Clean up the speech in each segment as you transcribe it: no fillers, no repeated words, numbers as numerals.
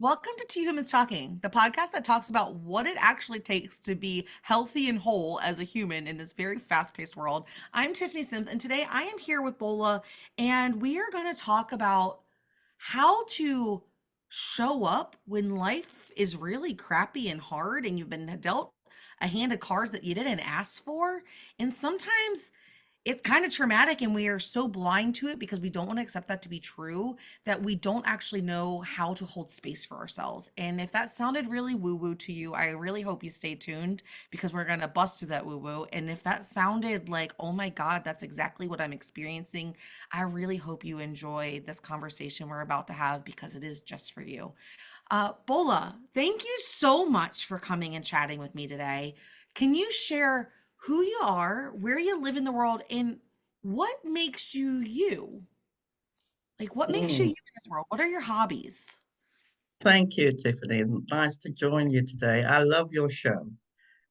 Welcome to Two Humans Talking, the podcast that talks about what it actually takes to be healthy and whole as a human in this very fast paced world. I'm Tiffany Simms, and today I am here with Bola, and we are going to talk about how to show up when life is really crappy and hard, and you've been dealt a hand of cards that you didn't ask for. And sometimes it's kind of traumatic, and we are so blind to it because we don't want to accept that to be true that we don't actually know how to hold space for ourselves. And if that sounded really woo woo to you, I really hope you stay tuned because we're going to bust through that woo woo. And if that sounded like, oh my God, that's exactly what I'm experiencing, I really hope you enjoy this conversation we're about to have because it is just for you. Bola, thank you so much for coming and chatting with me today. Can you share who you are, where you live in the world, and what makes you you? Like, what makes you you Mm, in this world? What are your hobbies? Thank you, Tiffany. Nice to join you today. I love your show,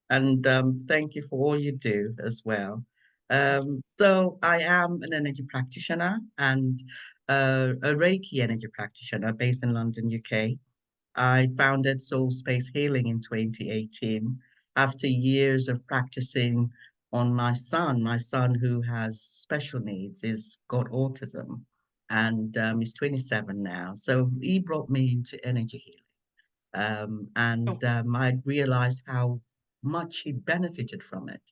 and thank you for all you do as well. Thank you. So, I am an energy practitioner and a Reiki energy practitioner based in London, UK. I founded Soul Space Healing in 2018 after years of practicing on my son who has special needs, is got autism, and he's 27 now. So he brought me into energy healing. Oh, I realized how much he benefited from it.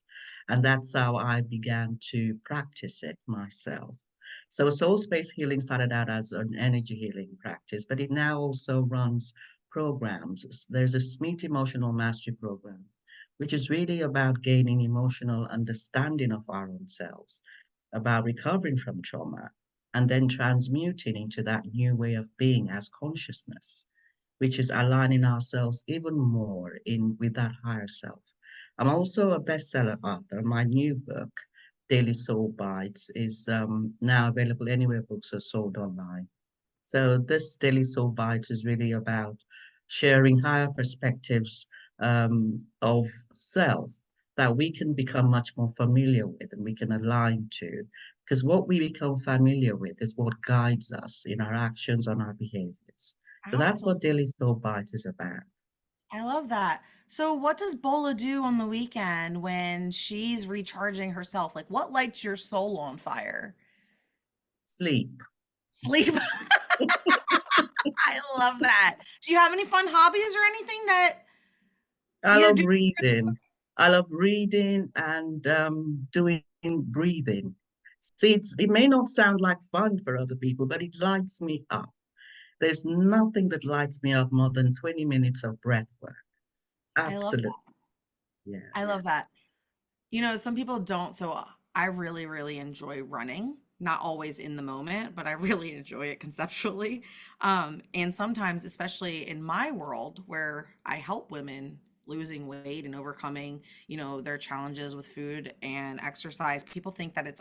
And that's how I began to practice it myself. So soul space healing started out as an energy healing practice, but it now also runs programs. There's a SMEET emotional mastery program, which is really about gaining emotional understanding of our own selves, about recovering from trauma, and then transmuting into that new way of being as consciousness, which is aligning ourselves even more in with that higher self. I'm also a bestseller author. My new book, Daily Soul Bites, is now available anywhere books are sold online. So this Daily Soul Bites is really about sharing higher perspectives of self that we can become much more familiar with and we can align to. Because what we become familiar with is what guides us in our actions and our behaviors. So that's what absolutely. Daily Soul Bites is about. I love that. So, what does Bola do on the weekend when she's recharging herself? Like, what lights your soul on fire? Sleep. Sleep. I love that. Do you have any fun hobbies or anything that I you love do? reading. I love reading and doing breathing. See, it may not sound like fun for other people, but it lights me up. There's nothing that lights me up more than 20 minutes of breath work. I love Absolutely. that. I love Yes. that. You know, some people don't, so I really, really enjoy running. Not always in the moment, but I really enjoy it conceptually. And sometimes, especially in my world where I help women losing weight and overcoming, their challenges with food and exercise, people think that it's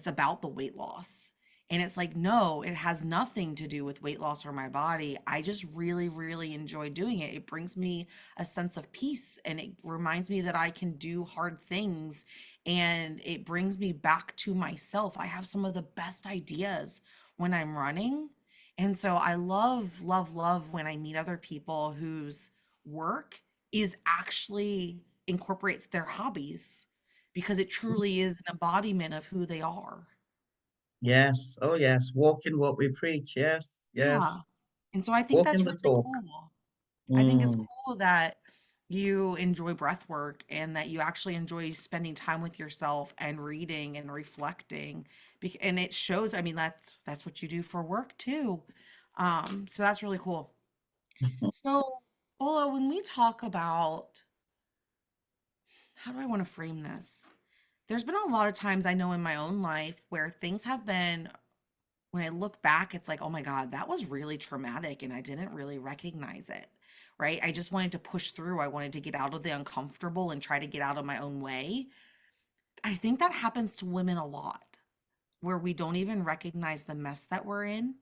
about the weight loss. And it's like, no, it has nothing to do with weight loss or my body. I just really, really enjoy doing it. It brings me a sense of peace and it reminds me that I can do hard things and it brings me back to myself. I have some of the best ideas when I'm running. And so I love, love, love when I meet other people whose work is actually incorporates their hobbies because it truly is an embodiment of who they are. Yes. Oh, yes. Walking what we preach. Yes. Yeah. Yes. And so I think Walking that's the really talk. cool. I think it's Mm. cool that you enjoy breath work and that you actually enjoy spending time with yourself and reading and reflecting. And it shows, I mean, that's what you do for work too. So that's really cool. So, Ola, when we talk about how do I want to frame this? There's been a lot of times I know in my own life where things have been, when I look back, it's like, oh my God, that was really traumatic and I didn't really recognize it. Right. I just wanted to push through. I wanted to get out of the uncomfortable and try to get out of my own way. I think that happens to women a lot where we don't even recognize the mess that we're in.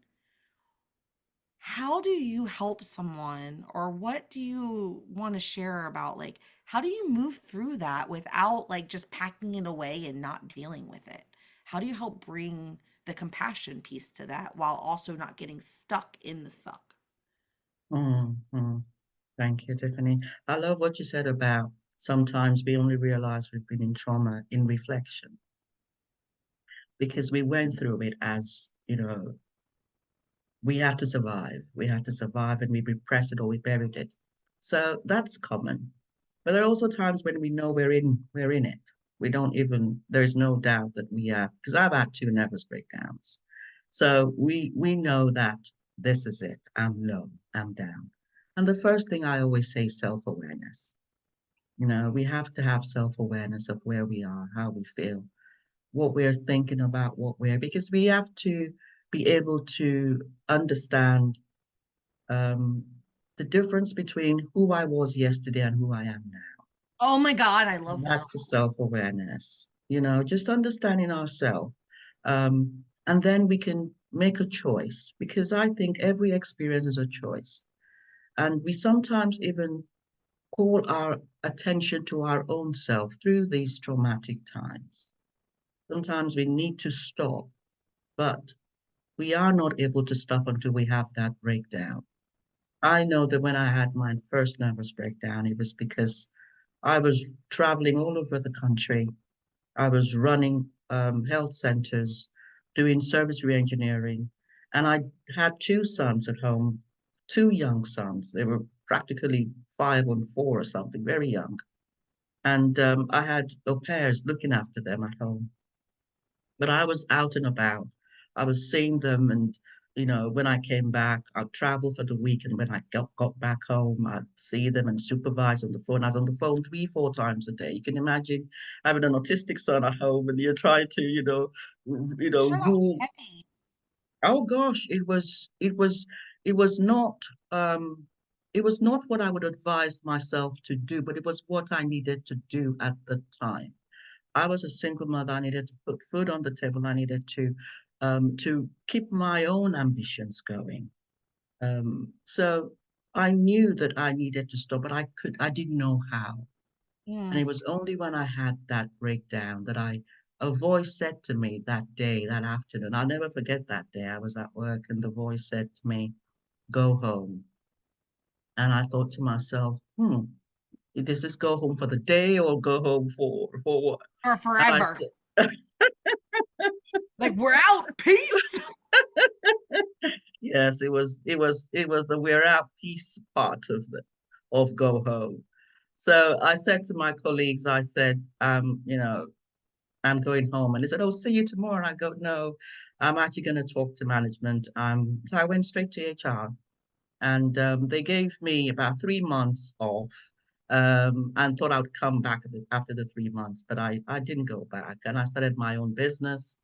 How do you help someone, or what do you want to share about, like, how do you move through that without like just packing it away and not dealing with it? How do you help bring the compassion piece to that while also not getting stuck in the suck? Mm, mm. Thank you, Tiffany. I love what you said about sometimes we only realize we've been in trauma in reflection because we went through it as, we had to survive. We had to survive and we repressed it or we buried it. So that's common. But there are also times when we know we're in it. We don't even there's no doubt that we are because I've had two nervous breakdowns. So we know that this is it. I'm low, I'm down. And the first thing I always say is self-awareness. We have to have self-awareness of where we are, how we feel, what we're thinking about, because we have to be able to understand um, the difference between who I was yesterday and who I am now. Oh my God, I And love that. that's a self-awareness, just understanding ourselves. And then we can make a choice because I think every experience is a choice. And we sometimes even call our attention to our own self through these traumatic times. Sometimes we need to stop, but we are not able to stop until we have that breakdown. I know that when I had my first nervous breakdown, it was because I was traveling all over the country. I was running health centers, doing service reengineering, and I had two sons at home, two young sons. They were practically 5 and 4 or something, very young. And I had au pairs looking after them at home. But I was out and about. I was seeing them, and when I came back, I'd travel for the week, and when I got back home, I'd see them and supervise on the phone. I was on the phone 3, 4 times a day. You can imagine having an autistic son at home, and you're trying to, Sure, that was rule. heavy. Oh gosh, it was not, um, it was not what I would advise myself to do, but it was what I needed to do at the time. I was a single mother. I needed to put food on the table. I needed to keep my own ambitions going. So I knew that I needed to stop, but I didn't know how. And it Mm. was only when I had that breakdown that a voice said to me that day, that afternoon. I'll never forget that day. I was at work and the voice said to me, "Go home." And I thought to myself, does this go home for the day or go home for what? For And I forever. said, Like, we're out. Peace. yes, it was the we're out peace part of go home. So I said to my colleagues, I said, I'm going home. And they said, "Oh, see you tomorrow." And I go, "No, I'm actually going to talk to management." So I went straight to HR and they gave me about 3 months off and thought I'd come back after the 3 months, but I didn't go back and I started my own business.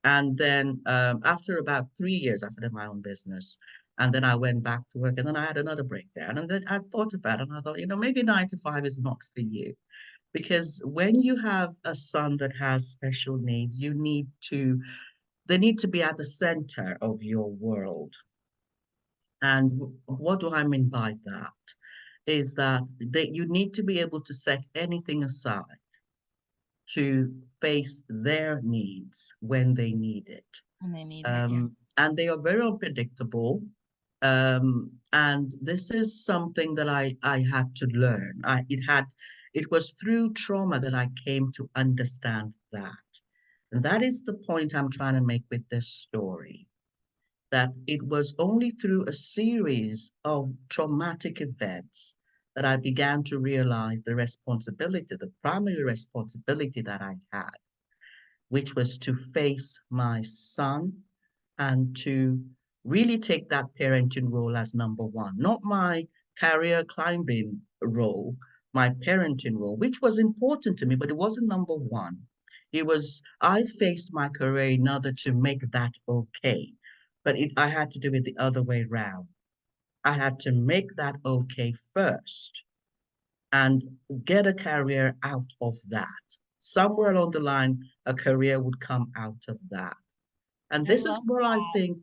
And then after about 3 years, I started my own business. And then I went back to work and then I had another breakdown. And then I thought about it and I thought, maybe 9 to 5 is not for you. Because when you have a son that has special needs, they need to be at the center of your world. And what do I mean by that? Is that you need to be able to set anything aside to face their needs when they need it. And they need it. Yeah. And they are very unpredictable. And this is something that I had to learn. It was through trauma that I came to understand that. And that is the point I'm trying to make with this story. That it was only through a series of traumatic events that I began to realize the primary responsibility that I had, which was to face my son and to really take that parenting role as number one, not my career climbing role, my parenting role, which was important to me, but it wasn't number one. I faced my career in order to make that okay, but I had to do it the other way round. I had to make that okay first and get a career out of that. Somewhere along the line, a career would come out of that. And I this is love what I think.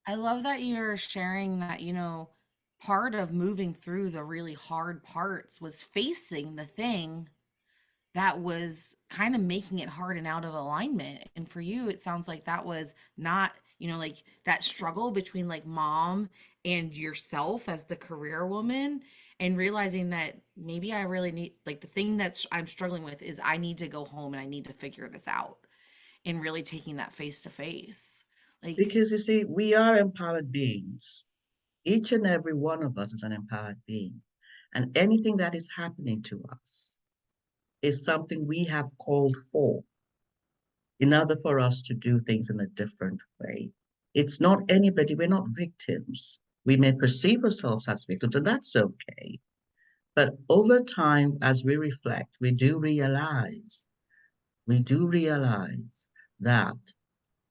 I love that you're sharing that, part of moving through the really hard parts was facing the thing that was kind of making it hard and out of alignment. And for you, it sounds like that was not, like that struggle between like mom and yourself as the career woman, and realizing that maybe I really need, like, the thing that I'm struggling with is I need to go home and I need to figure this out, and really taking that face to face. Like, Because you see, we are empowered beings. Each and every one of us is an empowered being. And anything that is happening to us is something we have called for in order for us to do things in a different way. It's not anybody, we're not victims. We may perceive ourselves as victims, and that's okay. But over time, as we reflect, we do realize that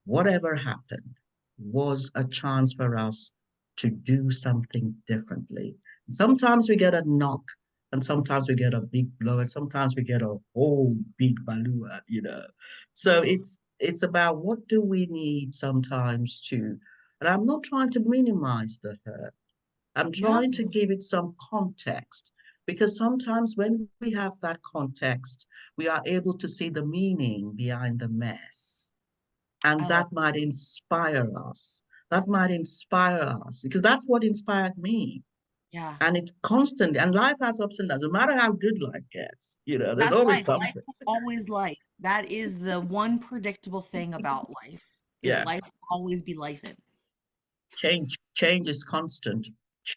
whatever happened was a chance for us to do something differently. Sometimes we get a knock, and sometimes we get a big blow, and sometimes we get a whole big balua. So oh, it's about what do we need sometimes to, and I'm not trying to minimize the hurt. I'm no, trying to give it some context because sometimes when we have that context, we are able to see the meaning behind the mess. And I love, that might inspire us. That might inspire us because that's what inspired me. yeah. And it's constant, and life has ups and downs. No matter how good life gets, there's That's always life. Life something. will always life. That is the one predictable thing about life, is Yeah, life will always be life in. change is constant.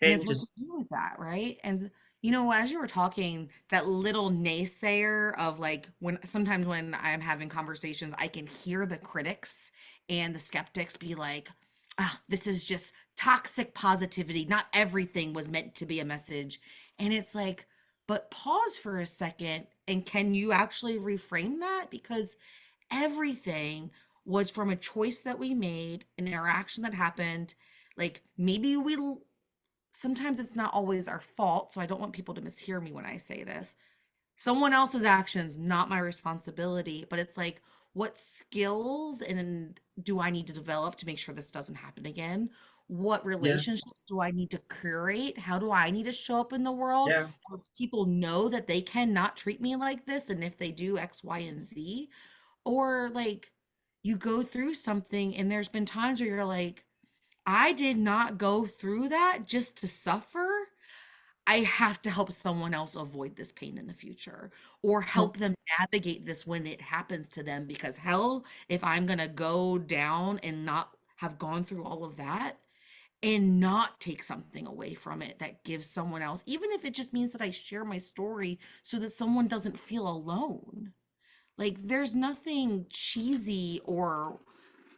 And it's Change what is, you do with that, right? And as you were talking, that little naysayer of, like, when sometimes when I'm having conversations, I can hear the critics and the skeptics be like, ah, this is just toxic positivity. Not everything was meant to be a message. And it's like, but pause for a second. And can you actually reframe that? Because everything was from a choice that we made, an interaction that happened. Like, maybe sometimes it's not always our fault. So I don't want people to mishear me when I say this. Someone else's actions, not my responsibility. But it's like, what skills and do I need to develop to make sure this doesn't happen again? What yeah, relationships do I need to curate? How do I need to show up in the world yeah. where people know that they cannot treat me like this? And if they do X, Y, and Z, or like, you go through something and there's been times where you're like, I did not go through that just to suffer. I have to help someone else avoid this pain in the future, or help them navigate this when it happens to them. Because hell, if I'm going to go down and not have gone through all of that and not take something away from it that gives someone else, even if it just means that I share my story so that someone doesn't feel alone. Like, there's nothing cheesy or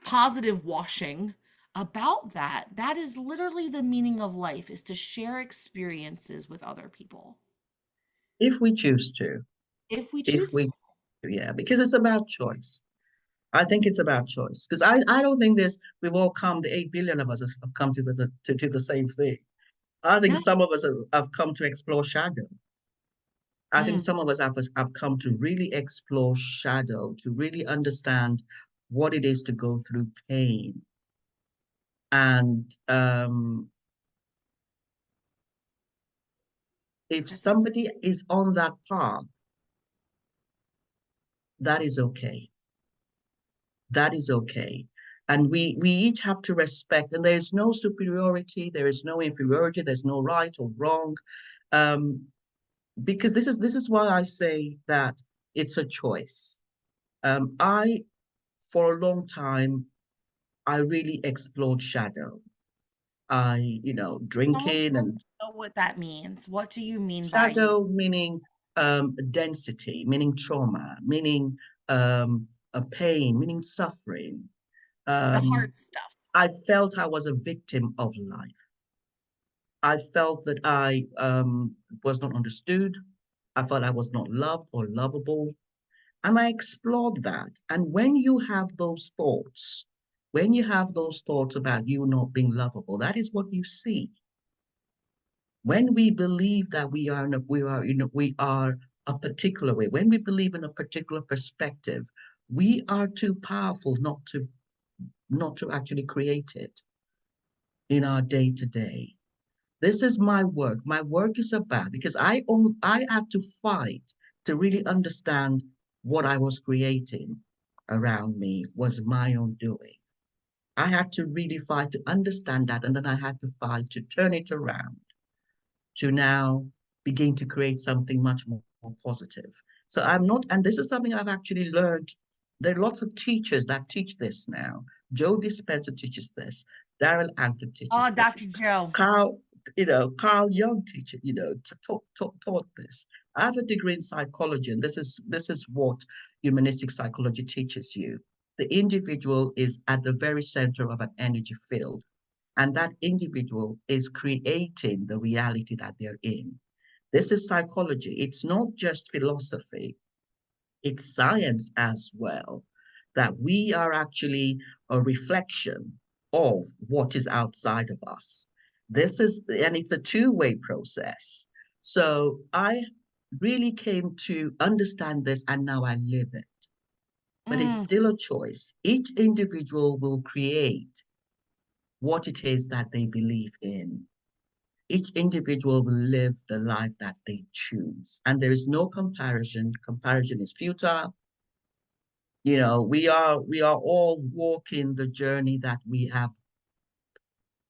positive washing about that. That is literally the meaning of life, is to share experiences with other people If we choose to, if we if choose to. we, yeah, because it's about choice. I think it's about choice because I don't think we've all come, the 8 billion of us have come to the same thing. I think No. some of us have come to explore shadow. I think Mm. some of us have come to really explore shadow, to really understand what it is to go through pain. And if That's a somebody is on that path, that is okay. That is okay. And we each have to respect, and there is no superiority, there is no inferiority, there's no right or wrong. Um, because this is why I say that it's a choice. I for a long time I really explored shadow. Someone who Drinking doesn't and know what that means. What do you mean by you? shadow meaning density, meaning trauma, meaning a pain, meaning suffering. The Um, hard stuff. I felt I was a victim of life. I felt that I was not understood. I felt I was not loved or lovable. And I explored that. And when you have those thoughts about you not being lovable, that is what you see. When we believe that we are a particular way, when we believe in a particular perspective, we are too powerful not to actually create it in our day to day. This is my work. My work is about because I had to fight to really understand what I was creating around me was my own doing. I had to really fight to understand that, and then I had to fight to turn it around to now begin to create something much more positive. So I'm not, and this is something I've actually learned. There are lots of teachers that teach this now. Joe Dispenza teaches this. Daryl Anker Oh, teaches this. Dr. Joe. Carl, Carl Jung teacher, taught this. I have a degree in psychology, and this is what humanistic psychology teaches you. The individual is at the very center of an energy field, and that individual is creating the reality that they're in. This is psychology. It's not just philosophy, it's science as well, that we are actually a reflection of what is outside of us. And it's a two-way process. So I really came to understand this and now I live it. But it's Mm, still a choice. Each individual will create what it is that they believe in. Each individual will live the life that they choose. And there is no comparison. Comparison is futile. We are all walking the journey that we have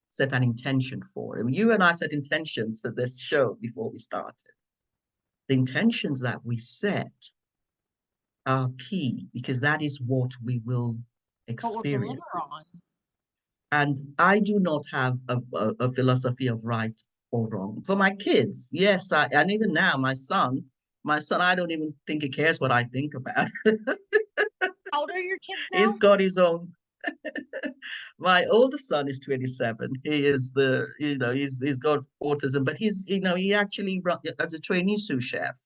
set an intention for. And you and I set intentions for this show before we started. The intentions that we set are key because that is what we will but we'll deliver experience. on. And I do not have a philosophy of right or wrong. For my kids, yes, and even now, my son, I don't even think he cares what I think about. How old are your kids He's now? got his own. My oldest son is 27. He is he's got autism, but he actually as a trainee sous chef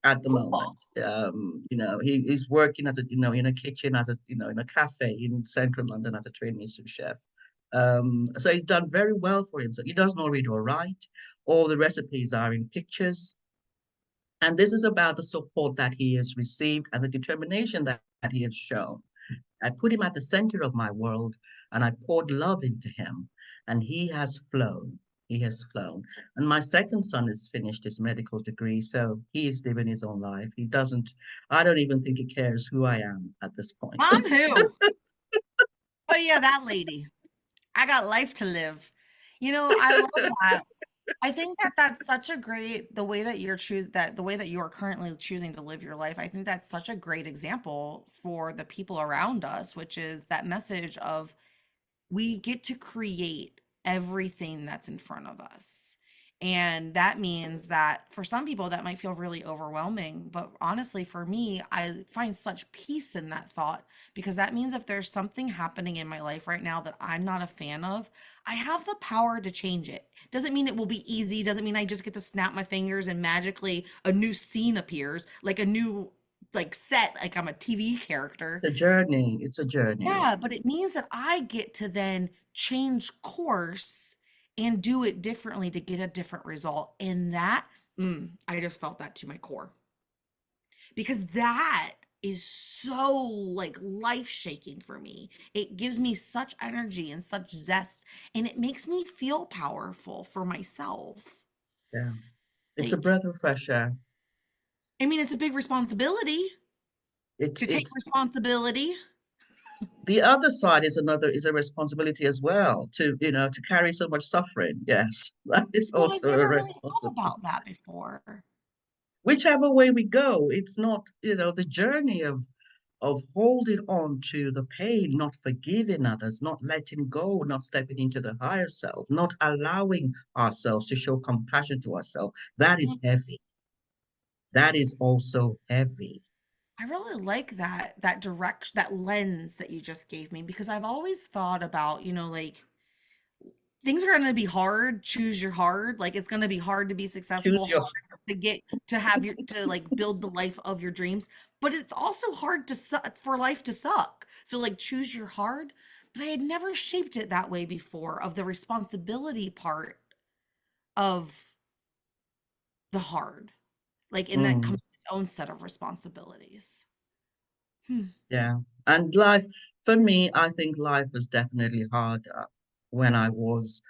at the Cool. moment. He's working as a in a kitchen as a in a cafe in central London as a trainee sous chef. So he's done very well for himself. He does not read or write. All the recipes are in pictures. And this is about the support that he has received and the determination that he has shown. I put him at the center of my world and I poured love into him, and he has flown. He has flown. And my second son has finished his medical degree, so he is living his own life. I don't even think he cares who I am at this point. Mom, who? Oh, yeah, that lady. I got life to live. I love that. I think that that's such a great the way that you are currently choosing to live your life. I think that's such a great example for the people around us, which is that message of we get to create everything that's in front of us. And that means that for some people, that might feel really overwhelming. But honestly, for me, I find such peace in that thought because that means if there's something happening in my life right now that I'm not a fan of, I have the power to change it. Doesn't mean it will be easy, doesn't mean I just get to snap my fingers and magically a new scene appears, like a new set, like I'm a TV character. The journey, it's a journey. Yeah, but it means that I get to then change course and do it differently to get a different result. And I just felt that to my core because that is so like life shaking for me. It gives me such energy and such zest, and it makes me feel powerful for myself. Yeah. It's a Like, breath of fresh air. I mean, it's a big responsibility It's to take it's responsibility. the other side is a responsibility as well to carry so much suffering. Yes, that is Well, I've also a never really thought responsibility. about that before. Whichever way we go, it's not, the journey of holding on to the pain, not forgiving others, not letting go, not stepping into the higher self, not allowing ourselves to show compassion to ourselves. That is heavy. That is also heavy. I really like that direction, that lens that you just gave me because I've always thought about, like things are going to be hard, choose your hard. Like it's going to be hard to be successful, Choose your hard to get to have your to like build the life of your dreams, but it's also hard to suck for life to suck. So like choose your hard, but I had never shaped it that way before of the responsibility part of the hard. Like and that mm, comes with its own set of responsibilities. Hmm. yeah. And life, for me, I think life was definitely hard when I was,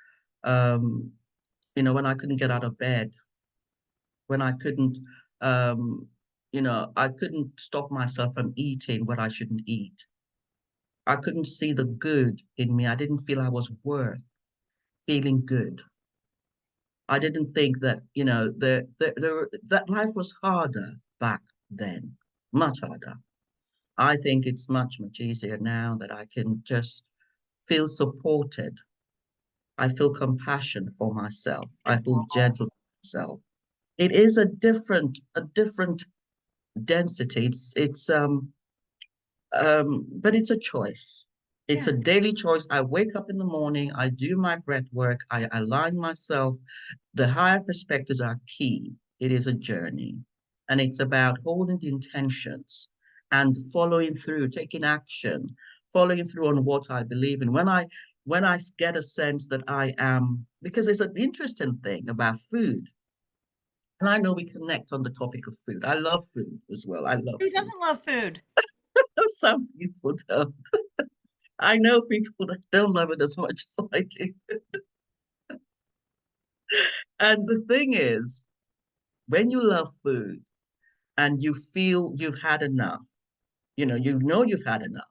um, when I couldn't get out of bed, when um, I couldn't stop myself from eating what I shouldn't eat. I couldn't see the good in me. I didn't feel I was worth feeling good. I didn't think that, that life was harder back then, much harder. I think it's much, much easier now that I can just feel supported. I feel compassion for myself. I feel gentle for myself. It is a different density. But it's a choice. It's a Yeah. daily choice. I wake up in the morning, I do my breath work, I align myself. The higher perspectives are key. It is a journey. And it's about holding the intentions and following through, taking action, following through on what I believe in. When I get a sense that I am, because there's an interesting thing about food. And I know we connect on the topic of food. I love food as well. I love Who food. doesn't love food? Some people don't. I know people that don't love it as much as I do. And the thing is, when you love food and you feel you've had enough, you know you've had enough,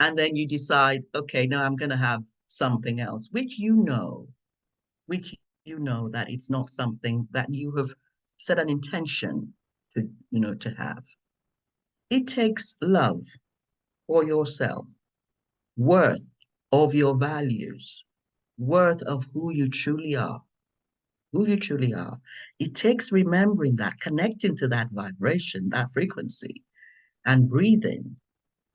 and then you decide, okay, now I'm going to have something else, which you know that it's not something that you have set an intention to have. It takes love for yourself, worth of your values, worth of who you truly are. It takes remembering that, connecting to that vibration, that frequency, and breathing.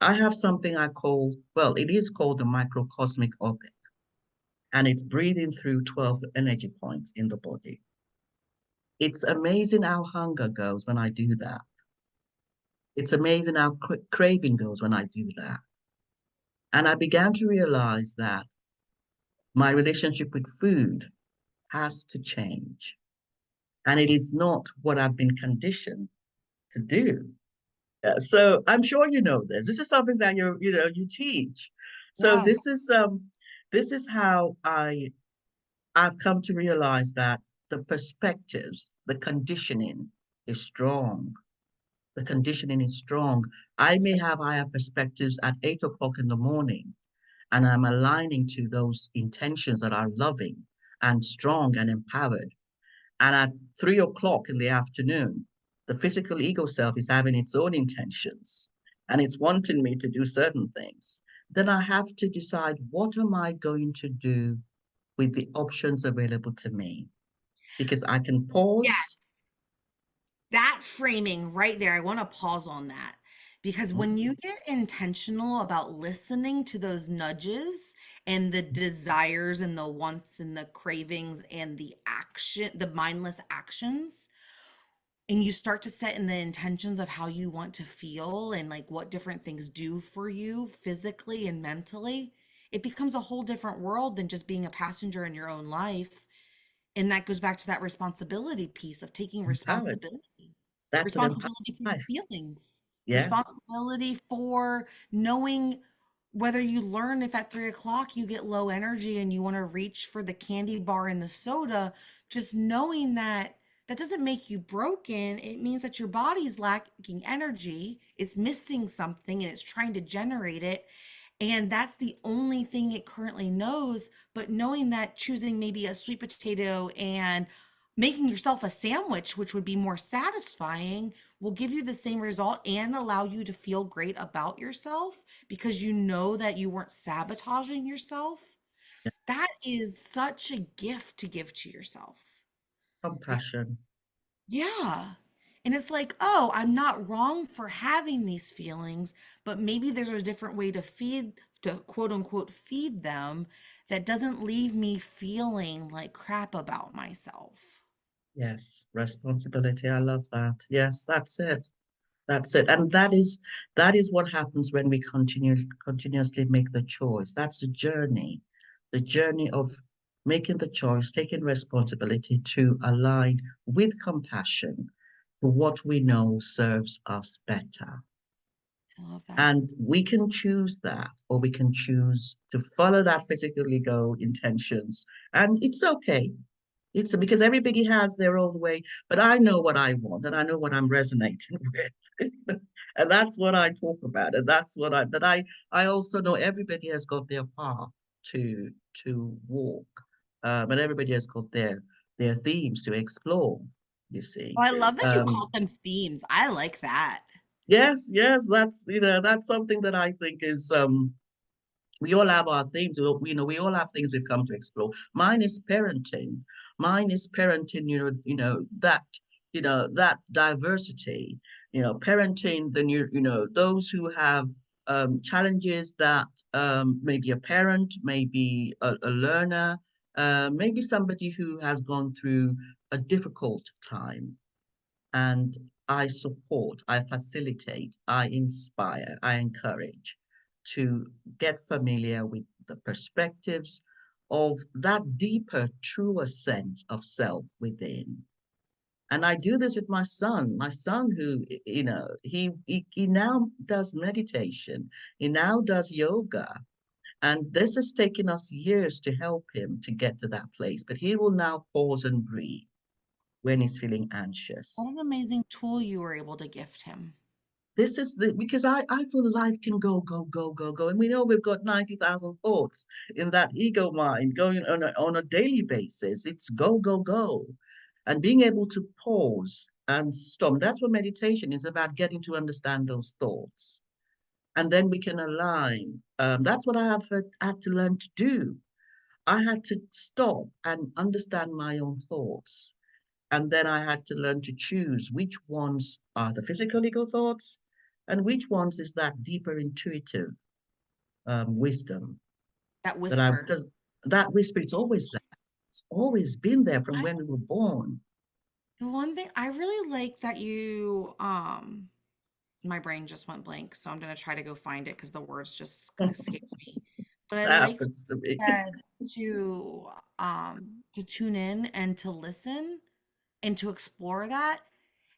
I have something I call, well, it is called the microcosmic orbit, and it's breathing through 12 energy points in the body. It's amazing how hunger goes when I do that. It's amazing how craving goes when I do that. And I began to realize that my relationship with food has to change. And it is not what I've been conditioned to do. So I'm sure you know this. This is something that you teach. So Yeah. this is how I've come to realize that the perspectives, the conditioning is strong. The conditioning is strong. I may have higher perspectives at 8 o'clock in the morning, and I'm aligning to those intentions that are loving and strong and empowered. And at 3 o'clock in the afternoon, the physical ego self is having its own intentions and it's wanting me to do certain things. Then I have to decide, what am I going to do with the options available to me? Because I can pause. Yes. That framing right there, I want to pause on that because when you get intentional about listening to those nudges and the desires and the wants and the cravings and the action, the mindless actions, and you start to set in the intentions of how you want to feel and like what different things do for you physically and mentally, it becomes a whole different world than just being a passenger in your own life. And that goes back to that responsibility piece of taking Empowered. responsibility. That's an empowered Responsibility for your life. feelings, Yes. responsibility for knowing whether you learn if at 3 o'clock you get low energy and you want to reach for the candy bar and the soda, just knowing that that doesn't make you broken. It means that your body is lacking energy, it's missing something and it's trying to generate it. And that's the only thing it currently knows. But knowing that choosing maybe a sweet potato and making yourself a sandwich, which would be more satisfying, will give you the same result and allow you to feel great about yourself because you know that you weren't sabotaging yourself. That is such a gift to give to yourself. Compassion. Yeah. And it's like, oh, I'm not wrong for having these feelings, but maybe there's a different way to feed, to quote unquote, feed them that doesn't leave me feeling like crap about myself. Yes. Responsibility. I love that. Yes, that's it. That's it. And that is what happens when we continuously make the choice. That's the journey of making the choice, taking responsibility to align with compassion for what we know serves us better. I love that. And we can choose that, or we can choose to follow that physical ego intentions. And it's okay. It's because everybody has their own way, but I know what I want and I know what I'm resonating with. And that's what I talk about. And that's what but I also know everybody has got their path to walk. And everybody has got their themes to explore, you Oh, see. I love that you Um, called them themes. I like that. yes, yes, that's that's something that I think is we all have our themes. We all have things we've come to explore. Mine is parenting. Mine is parenting. That diversity. Parenting the new. Those who have challenges that maybe a parent, maybe a learner, maybe somebody who has gone through a difficult time, and I support, I facilitate, I inspire, I encourage to get familiar with the perspectives of that deeper, truer sense of self within. And I do this with my son who, he now does meditation, he now does yoga. And this has taken us years to help him to get to that place. But he will now pause and breathe when he's feeling What anxious. an amazing tool you were able to gift him. This is because I feel life can go, go, go, go, go. And we know we've got 90,000 thoughts in that ego mind going on a daily basis. It's go, go, go. And being able to pause and stop. That's what meditation is about, getting to understand those thoughts. And then we can align. That's what I have had to learn to do. I had to stop and understand my own thoughts. And then I had to learn to choose which ones are the physical ego thoughts and which ones is that deeper intuitive wisdom That whisper. because that whisper, it's always there. It's always been there from when we were born. The one thing I really like that you my brain just went blank, so I'm gonna try to go find it because the words just escaped me. But I That like what happens to you me. said to tune in and to listen and to explore that,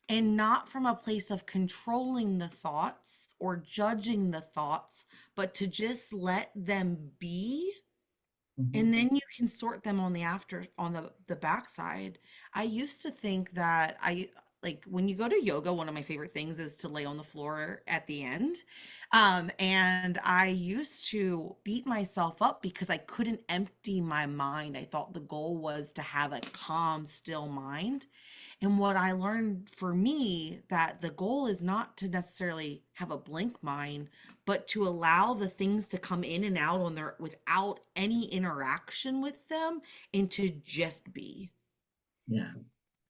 and not from a place of controlling the thoughts or judging the thoughts, but to just let them be, Mhm. and then you can sort them on the backside. I used to think that I like when you go to yoga, one of my favorite things is to lay on the floor at the end. And I used to beat myself up because I couldn't empty my mind. I thought the goal was to have a calm, still mind. And what I learned for me, that the goal is not to necessarily have a blank mind, but to allow the things to come in and out on their without any interaction with them, and to just be. Yeah,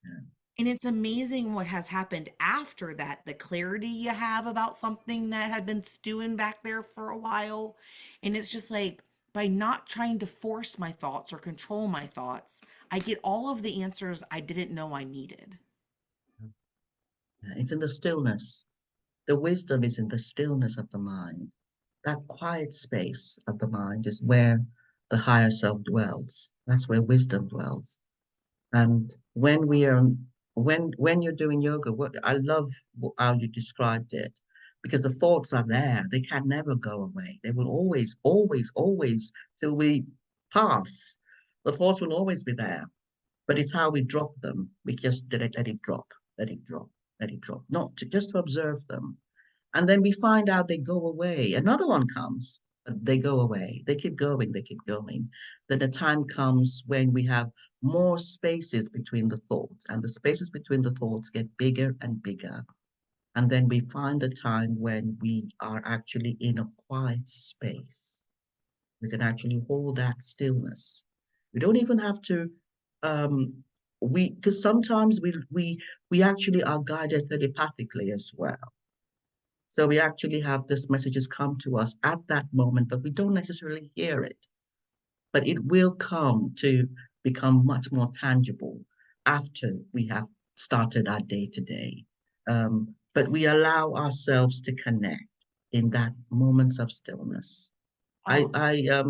yeah, And it's amazing what has happened after that, the clarity you have about something that had been stewing back there for a while. And it's just like, by not trying to force my thoughts or control my thoughts, I get all of the answers I didn't know I needed. yeah. It's in the stillness. The wisdom is in the stillness of the mind. That quiet space of the mind is where the higher self dwells. That's where wisdom dwells. And when you're doing yoga, what I love how you described it, because the thoughts are there. They can never go away. They will always, always, always till we pass. The thoughts will always be there. But it's how we drop them. We just let it drop, let it drop, let it drop. Not to just to observe them. And then we find out they go away. Another one comes, they go away. They keep going, they keep going. Then the time comes when we have more spaces between the thoughts, and the spaces between the thoughts get bigger and bigger. And then we find the time when we are actually in a quiet space. We can actually hold that stillness. We don't even have to because sometimes we actually are guided telepathically as well. So we actually have these messages come to us at that moment, but we don't necessarily hear it. But it will come to become much more tangible after we have started our day to day. But we allow ourselves to connect in that moments of stillness. I, Oh, I,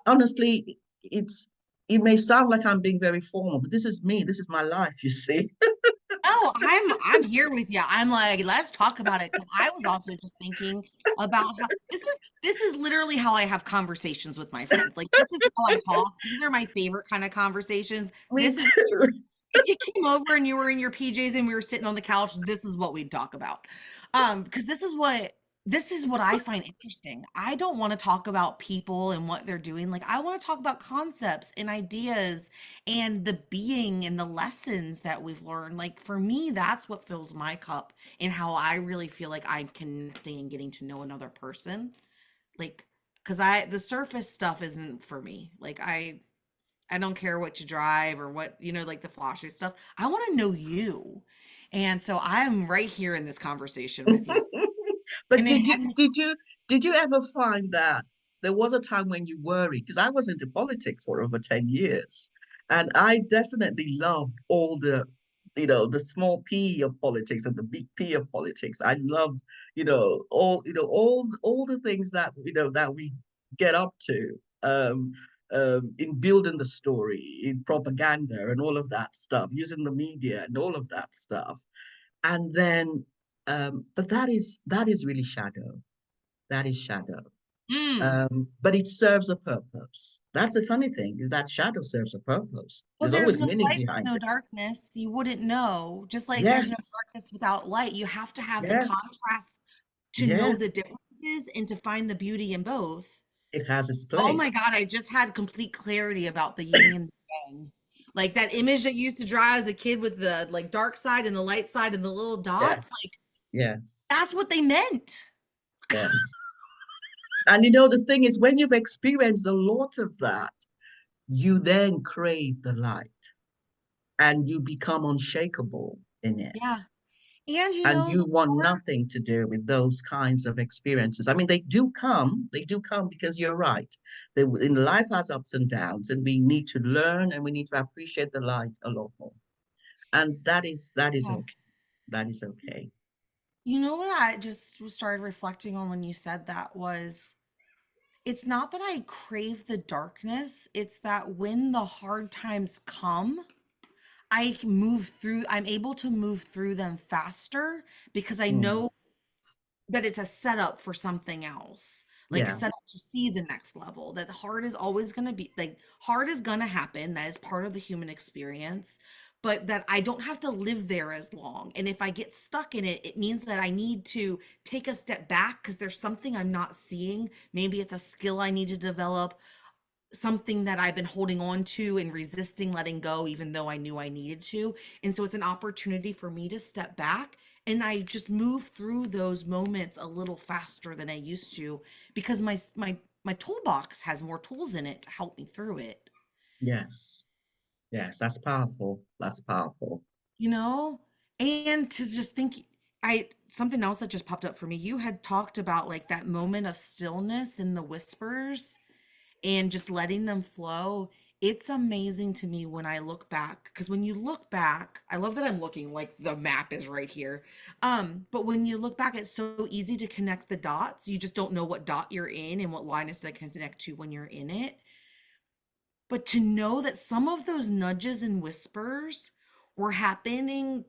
honestly, it may sound like I'm being very formal, but this is me. This is my life. You see. I'm here with you. I'm like, let's talk about it because I was also just thinking about how this is literally how I have conversations with my friends. Like this is how I talk. These are my favorite kind of conversations. Me This is too. if you came over and you were in your PJs and we were sitting on the couch, this is what we'd talk about. Because this is what I find interesting. I don't want to talk about people and what they're doing. Like I want to talk about concepts and ideas and the being and the lessons that we've learned. Like for me, that's what fills my cup and how I really feel like I'm connecting and getting to know another person. Like, because the surface stuff isn't for me. Like I don't care what you drive or what, like the flashy stuff. I want to know you. And so I'm right here in this conversation with you. But And it did you hadn't, did you did you ever find that there was a time when you worried? Because I was into politics for over 10 years, and I definitely loved all the small p of politics and the big P of politics. I loved, all the things that that we get up to in building the story, in propaganda and all of that stuff, using the media and all of that stuff. And then but that is really shadow. That is shadow. mm, But it serves a purpose. That's the funny thing, is that shadow serves a purpose. well, There's there's always no meaning light with behind no it. darkness. You wouldn't know. Just like there's no Yes, darkness without light. You have to have the yes, contrast to know the yes. differences and to find the beauty in both. It has its Oh my place. God, I just had complete clarity about the yin and the yang. Like that image that you used to draw as a kid with the like dark side and the light side and the little dots, Yes, like yes, that's what they meant. yes. And the thing is, when you've experienced a lot of that, you then crave the light and you become unshakable in it. Yeah. And And you the want more nothing to do with those kinds of experiences. I mean, they do come because you're right. In life has ups and downs, and we need to learn and we need to appreciate the light a lot more. And that is yeah. okay. That is okay. What I just started reflecting on when you said that was it's not that I crave the darkness, it's that when the hard times come, I'm able to move through them faster because I Mm, know that it's a setup for something else, like a yeah, setup to see the next level. That hard is always going to be like hard is going to happen. That is part of the human experience, but that I don't have to live there as long. And if I get stuck in it, it means that I need to take a step back because there's something I'm not seeing. Maybe it's a skill I need to develop, something that I've been holding on to and resisting letting go, even though I knew I needed to. And so it's an opportunity for me to step back and I just move through those moments a little faster than I used to because my toolbox has more tools in it to help me through it. yes, yes. That's powerful. That's powerful. You know? And to just think I something else that just popped up for me. You had talked about like that moment of stillness in the whispers and just letting them flow. It's amazing to me when I look back because when you look back, I love that I'm looking like the map is right here. But when you look back, it's so easy to connect the dots. You just don't know what dot you're in and what line is to connect to when you're in it. But to know that some of those nudges and whispers were happening,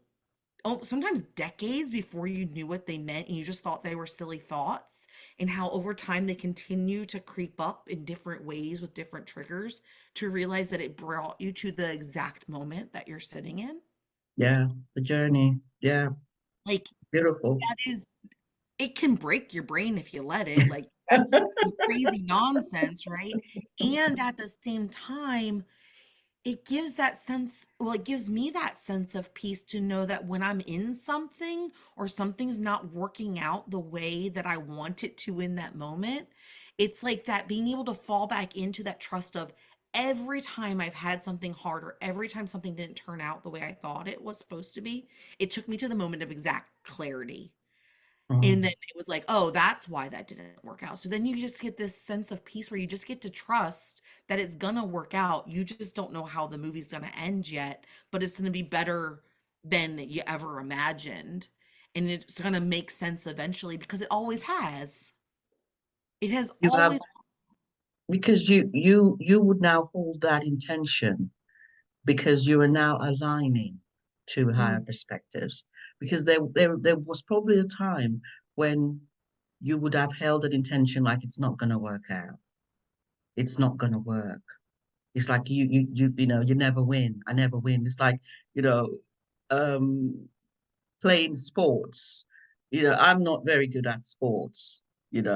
oh, sometimes decades before you knew what they meant and you just thought they were silly thoughts, and how over time they continue to creep up in different ways with different triggers to realize that it brought you to the exact moment that you're sitting in. Yeah, the journey. Yeah, Like beautiful. that is it can break your brain if you let it. Like that's some crazy nonsense, right? And at the same time, it gives that sense, well, it gives me that sense of peace to know that when I'm in something or something's not working out the way that I want it to in that moment, it's like that being able to fall back into that trust of every time I've had something hard or every time something didn't turn out the way I thought it was supposed to be, it took me to the moment of exact clarity. And then Mm. it was like, "Oh, that's why that didn't work out." So then you just get this sense of peace where you just get to trust that it's gonna work out. You just don't know how the movie's gonna end yet, but it's gonna be better than you ever imagined. And it's gonna make sense eventually because it always has. It has You have always. because you would now hold that intention because you are now aligning. to higher Mm. perspectives, because there was probably a time when you would have held an intention like it's not going to work out. It's not going to work. It's like you never win. I never win. It's like, you know, um playing sports. I'm not very good at sports, and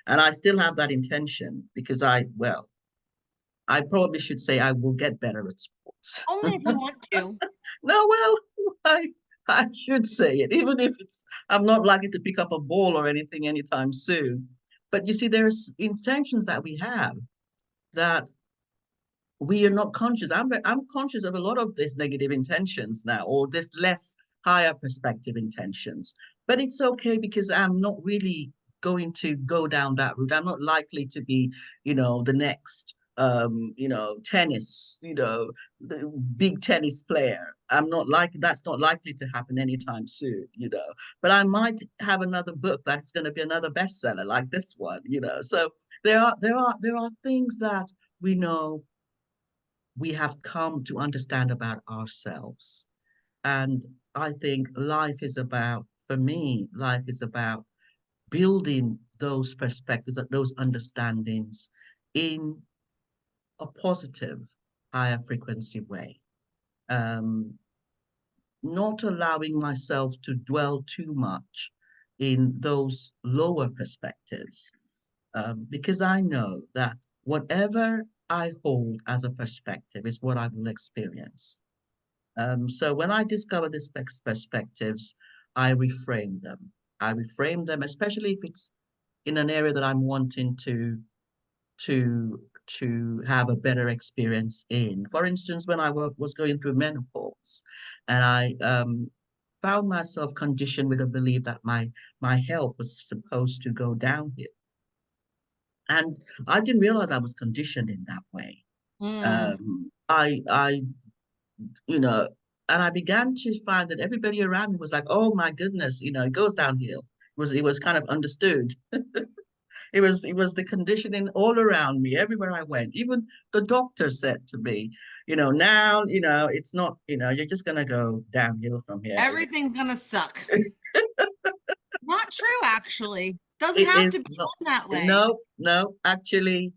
I still have that intention because I probably should say I will get better at sports. Only if you want to. No, well, I I should say it, even if I'm not likely to pick up a ball or anything anytime soon. But you see, there's intentions that we have that we are not conscious. I'm conscious of a lot of these negative intentions now, or this less higher perspective intentions. But it's okay because I'm not really going to go down that route. I'm not likely to be, the next, tennis, the big tennis player. I'm not like That's not likely to happen anytime soon. But I might have another book that's going to be another bestseller like this one. So there are things that we know we have come to understand about ourselves. And I think for me, life is about building those perspectives, those understandings in a positive, higher frequency way. Um, Not allowing myself to dwell too much in those lower perspectives, because I know that whatever I hold as a perspective is what I will experience. So when I discover these perspectives, I reframe them. I reframe them, especially if it's in an area that I'm wanting to have a better experience in. For instance, when I was going through menopause, and I found myself conditioned with a belief that my health was supposed to go downhill, and I didn't realize I was conditioned in that way. Mm. I you know, and I began to find that everybody around me was like, "Oh my goodness, it goes downhill." It was kind of understood. It was the conditioning all around me, everywhere I went. Even the doctor said to me, now, it's not, you're just gonna go downhill from here. Everything's gonna suck. Not true, actually. Doesn't It have to is be not. done that way. No, no. Actually,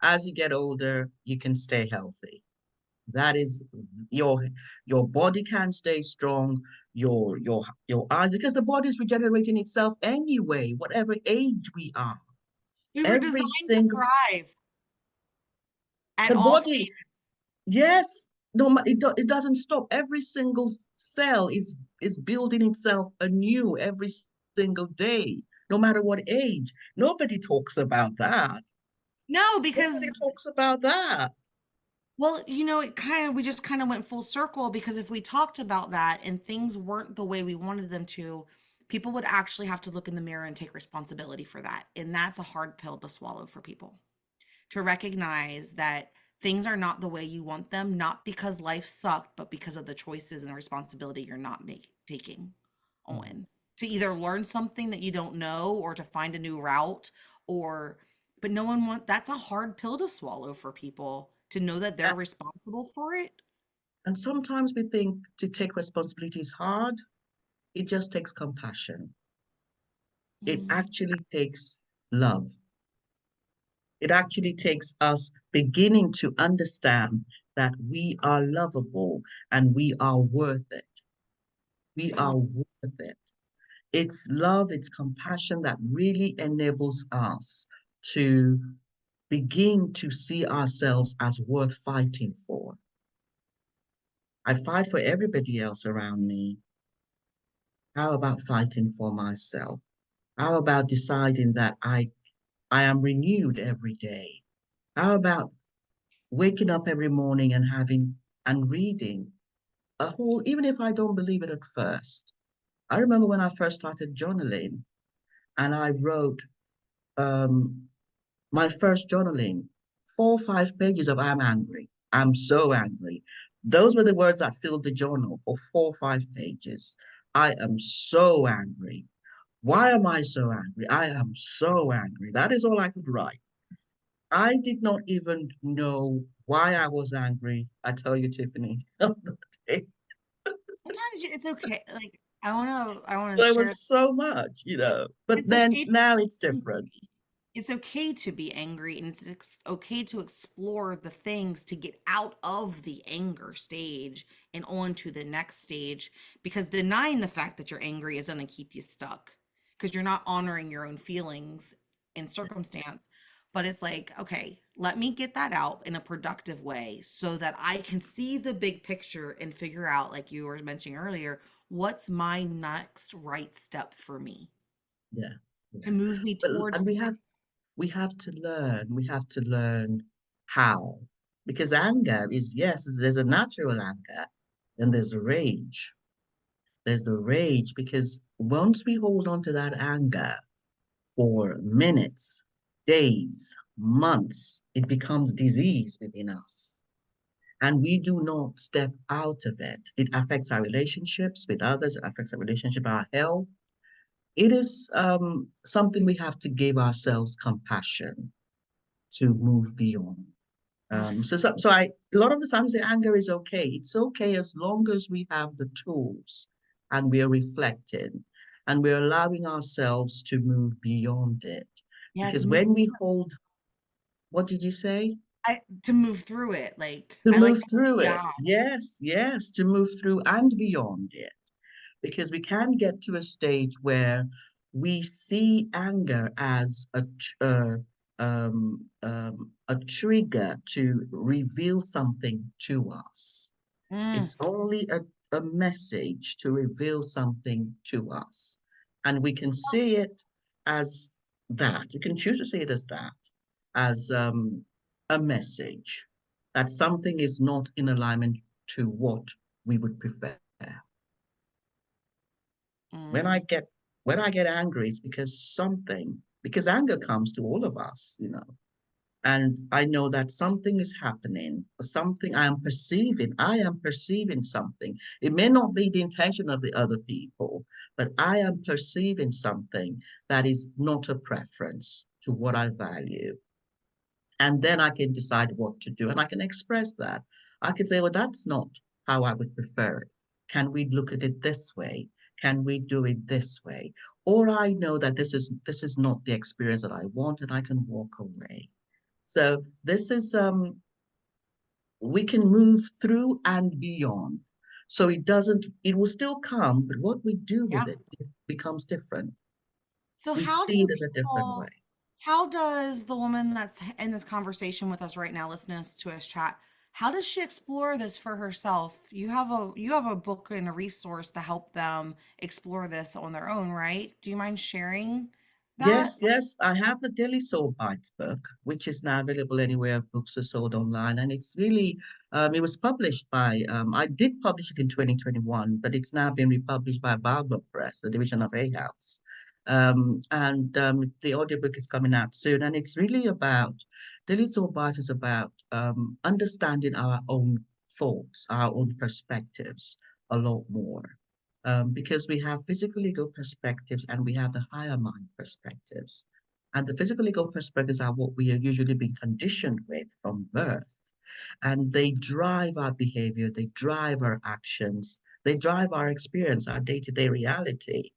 as you get older, you can stay healthy. That is your body can stay strong, your eyes, because the body is regenerating itself anyway, whatever age we are. We were Every designed to single thrive at the all body, stages. yes, no, it doesn't stop. Every single cell is building itself anew every single day, no matter what age. Nobody talks about that. No, Nobody because talks about that. well, we just kind of went full circle because if we talked about that and things weren't the way we wanted them to, people would actually have to look in the mirror and take responsibility for that. And that's a hard pill to swallow for people. To recognize that things are not the way you want them, not because life sucked, but because of the choices and the responsibility you're not taking on. To either learn something that you don't know or to find a new route or but no one want that's a hard pill to swallow for people to know that they're responsible for it. And sometimes we think to take responsibility is hard. It just takes compassion. It Mm. actually takes love. It actually takes us beginning to understand that we are lovable and we are worth it. We Oh, are worth it. It's love, it's compassion that really enables us to begin to see ourselves as worth fighting for. I fight for everybody else around me. How about fighting for myself? How about deciding that I am renewed every day? How about waking up every morning and having and reading a whole, even if I don't believe it at first. I remember when I first started journaling and I wrote um, my first journaling, 4 or 5 pages of "I'm angry. I'm so angry." Those were the words that filled the journal for 4 or 5 pages. I am so angry. Why am I so angry? I am so angry. That is all I could write. I did not even know why I was angry. I tell you, Tiffany. sometimes it's okay. Like I wanna There share. was so much, but It's then okay to now be it's different. angry. It's okay to be angry, and it's okay to explore the things to get out of the anger stage and on to the next stage, because denying the fact that you're angry is going to keep you stuck because you're not honoring your own feelings and circumstance. But it's like, okay, let me get that out in a productive way so that I can see the big picture and figure out, like you were mentioning earlier, what's my next right step for me Yeah, to yes. move me But towards and the we have to learn how. Because anger is, yes, there's a natural anger, and there's a rage. There's the rage because once we hold on to that anger for minutes, days, months, it becomes disease within us. And we do not step out of it. It affects our relationships with others, it affects our relationship, our health. It is something we have to give ourselves compassion to move beyond. Oh, A lot of the times the anger is okay. It's okay as long as we have the tools and we are reflecting and we're allowing ourselves to move beyond it. yeah, to Because move when we hold, what did you say? to move through it. Like To I like move that. through Yeah. it. Yes, yes, to move through and beyond it. Because we can get to a stage where we see anger as a trigger to reveal something to us. Mm. It's only a message to reveal something to us. And we can see it as that. We can choose to see it as that, as a message that something is not in alignment to what we would prefer. When I Mm. get when I get angry, it's because anger comes to all of us. And I know that something is happening, something I am perceiving something. It may not be the intention of the other people, but I am perceiving something that is not a preference to what I value. And then I can decide what to do and I can express that. I can say, well, that's not how I would prefer it. Can we look at it this way? Can we do it this way? Or I know that this is not the experience that I want and I can walk away. So this is we can move through and beyond. So it will still come, but what we do Yeah. with it becomes different. So We how do see it in a different way. people how does the woman that's in this conversation with us right now, listening to us chat, how does she explore this for herself? You have a book and a resource to help them explore this on their own, right? Do you mind sharing that? Yes, yes, I have the Daily Soul Bites book, which is now available anywhere books are sold online. And it's really, it was published I did publish it in 2021, but it's now been republished by Barber Press, the division of A House. And the audiobook is coming out soon. And it's really about, Daily Soul Bites is about understanding our own thoughts, our own perspectives a lot more because we have physical ego perspectives and we have the higher mind perspectives. And the physical ego perspectives are what we are usually being conditioned with from birth. And they drive our behavior, they drive our actions, they drive our experience, our day to day reality.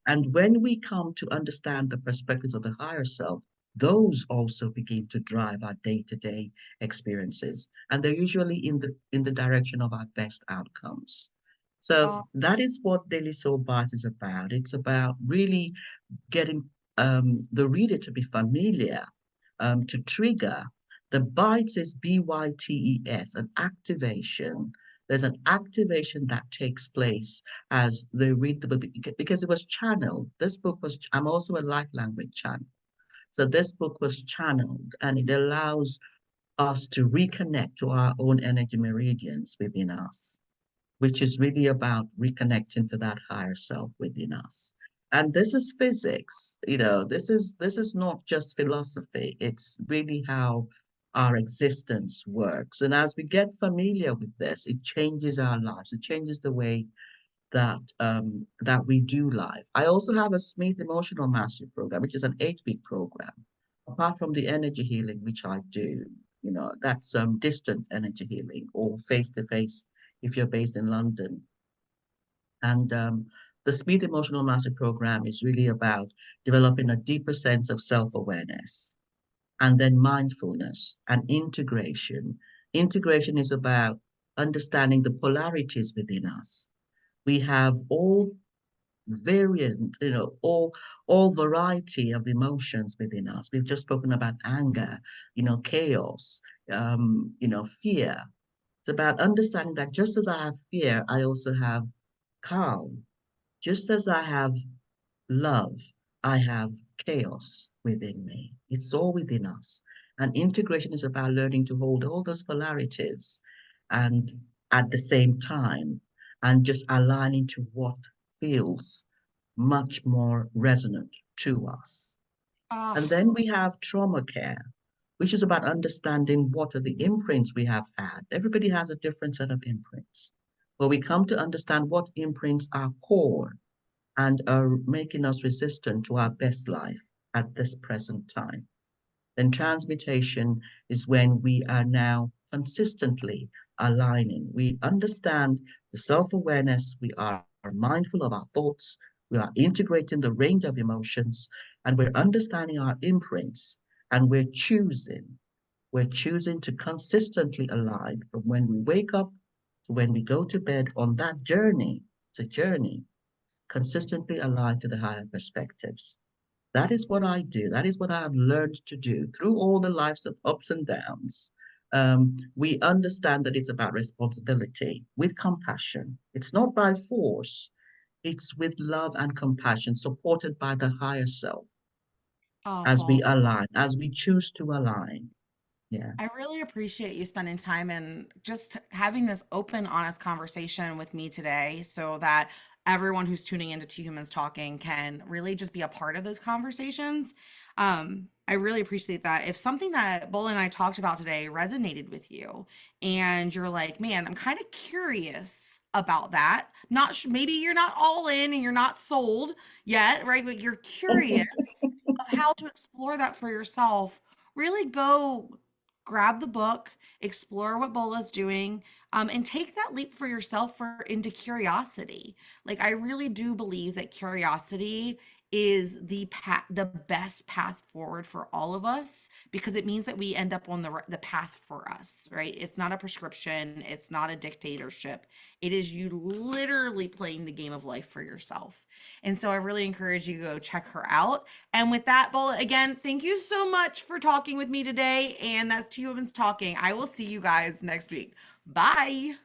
And when we come to understand the perspectives of the higher self, those also begin to drive our day-to-day experiences. And they're usually in the direction of our best outcomes. So Oh, that is what Daily Soul Bites is about. It's about really getting the reader to be familiar, to trigger. The bites is BYTES, an activation. There's an activation that takes place as they read the book because it was channeled. This book was, I'm also a light language channel. So this book was channeled and it allows us to reconnect to our own energy meridians within us, which is really about reconnecting to that higher self within us. And this is physics, this is not just philosophy. It's really how our existence works. And as we get familiar with this, it changes our lives. It changes the way that we do life. I also have a Smith Emotional Mastery Program, which is an 8-week program. Apart from the energy healing, which I do, that's distant energy healing or face to face if you're based in London. And the Speed Emotional Mastery Program is really about developing a deeper sense of self awareness and then mindfulness and integration. Integration is about understanding the polarities within us. We have all variant, all variety of emotions within us. We've just spoken about anger, chaos, fear. It's about understanding that just as I have fear, I also have calm. Just as I have love, I have chaos within me. It's all within us. And integration is about learning to hold all those polarities and at the same time, and just aligning to what feels much more resonant to us. And Ah, then we have trauma care, which is about understanding what are the imprints we have had. Everybody has a different set of imprints. But we come to understand what imprints are core and are making us resistant to our best life at this present time. Then transmutation is when we are now consistently aligning. We understand the self awareness, we are mindful of our thoughts, we are integrating the range of emotions, and we're understanding our imprints, and we're choosing to consistently align from when we wake up to when we go to bed on that journey. It's a journey consistently aligned to the higher perspectives. That is what I do. That is what I have learned to do through all the lives of ups and downs. We understand that it's about responsibility with compassion. It's not by force, it's with love and compassion, supported by the higher self oh, as we Paul. align, as we choose to align. Yeah. I really appreciate you spending time and just having this open, honest conversation with me today so that everyone who's tuning into Two Humans Talking can really just be a part of those conversations. I really appreciate that. If something that Bola and I talked about today resonated with you and you're like, man, I'm kind of curious about that. Maybe you're not all in and you're not sold yet, right? But you're curious of how to explore that for yourself. Really go grab the book, explore what Bola's doing, and take that leap for yourself for into curiosity. Like I really do believe that curiosity is the best path forward for all of us because it means that we end up on the path for us, right? It's not a prescription, it's not a dictatorship. It is you literally playing the game of life for yourself. And so I really encourage you to go check her out. And with that, Bola, again, thank you so much for talking with me today. And that's Two Humans Talking. I will see you guys next week. Bye.